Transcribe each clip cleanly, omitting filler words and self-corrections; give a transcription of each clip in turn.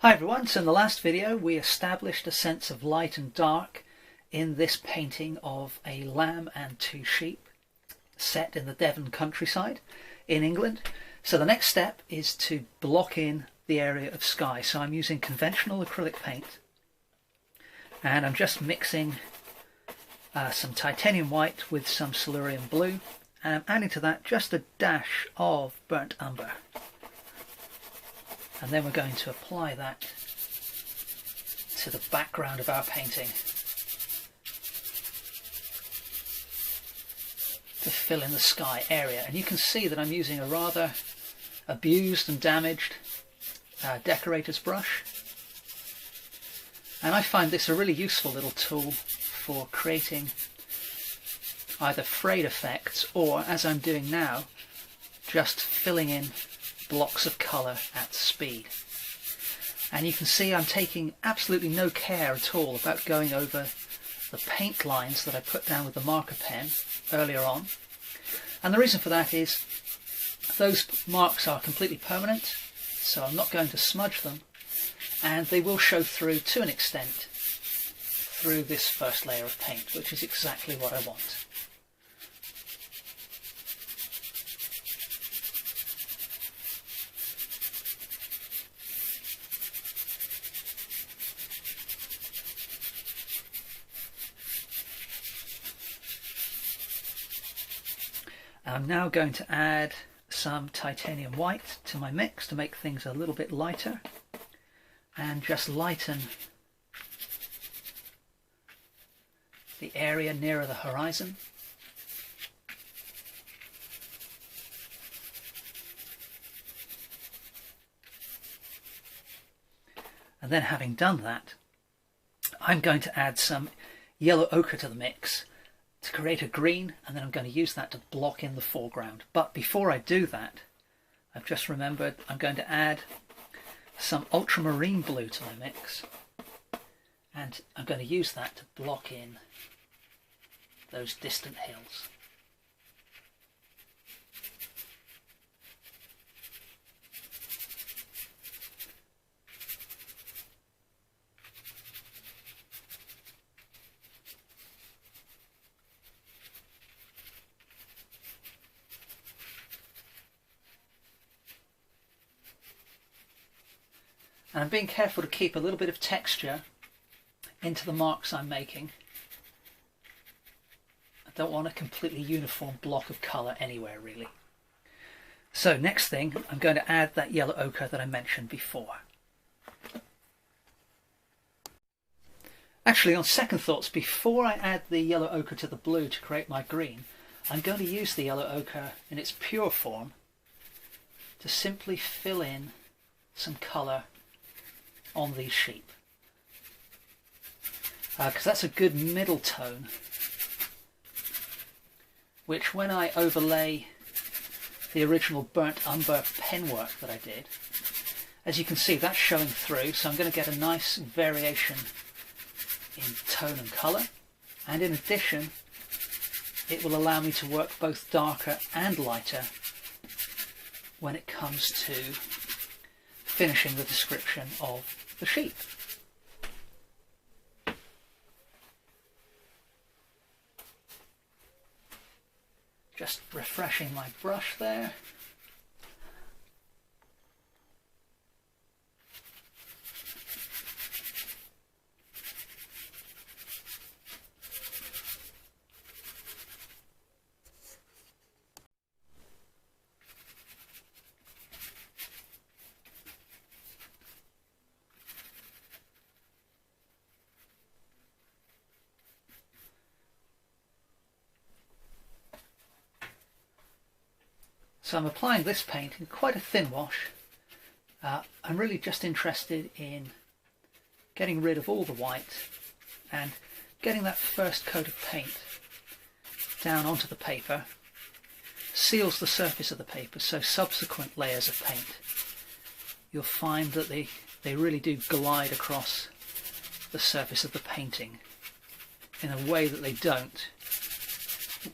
Hi everyone, so in the last video we established a sense of light and dark in this painting of a lamb and two sheep set in the Devon countryside in England. So the next step is to block in the area of sky. So I'm using conventional acrylic paint and I'm just mixing some titanium white with some Silurian blue, and I'm adding to that just a dash of burnt umber. And then we're going to apply that to the background of our painting to fill in the sky area. And you can see that I'm using a rather abused and damaged decorator's brush. And I find this a really useful little tool for creating either frayed effects or, as I'm doing now, just filling in blocks of colour at speed. And you can see I'm taking absolutely no care at all about going over the paint lines that I put down with the marker pen earlier on. And the reason for that is those marks are completely permanent, so I'm not going to smudge them, and they will show through to an extent through this first layer of paint, which is exactly what I want. I'm now going to add some titanium white to my mix to make things a little bit lighter and just lighten the area nearer the horizon. And then, having done that, I'm going to add some yellow ochre to the mix to create a green, and then I'm going to use that to block in the foreground. But before I do that, I've just remembered I'm going to add some ultramarine blue to my mix, and I'm going to use that to block in those distant hills. And I'm being careful to keep a little bit of texture into the marks I'm making. I don't want a completely uniform block of colour anywhere, really. So next thing, I'm going to add that yellow ochre that I mentioned before. Actually, on second thoughts, before I add the yellow ochre to the blue to create my green, I'm going to use the yellow ochre in its pure form to simply fill in some colour on these sheep, because that's a good middle tone, which when I overlay the original burnt umber penwork that I did, as you can see, that's showing through. So I'm going to get a nice variation in tone and colour, and in addition it will allow me to work both darker and lighter when it comes to finishing the description of the sheep. Just refreshing my brush there. So I'm applying this paint in quite a thin wash. I'm really just interested in getting rid of all the white and getting that first coat of paint down onto the paper. Seals the surface of the paper, so subsequent layers of paint, you'll find that they really do glide across the surface of the painting in a way that they don't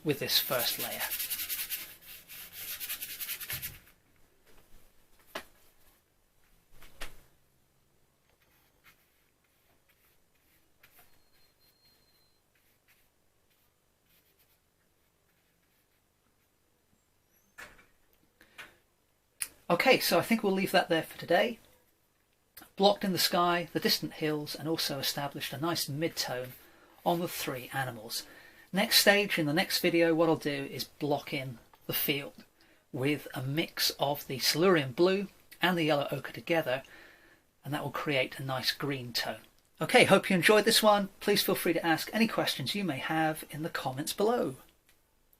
with this first layer. Okay, so I think we'll leave that there for today. Blocked in the sky, the distant hills, and also established a nice mid-tone on the three animals. Next stage, in the next video, what I'll do is block in the field with a mix of the Silurian blue and the yellow ochre together, and that will create a nice green tone. Okay, hope you enjoyed this one. Please feel free to ask any questions you may have in the comments below.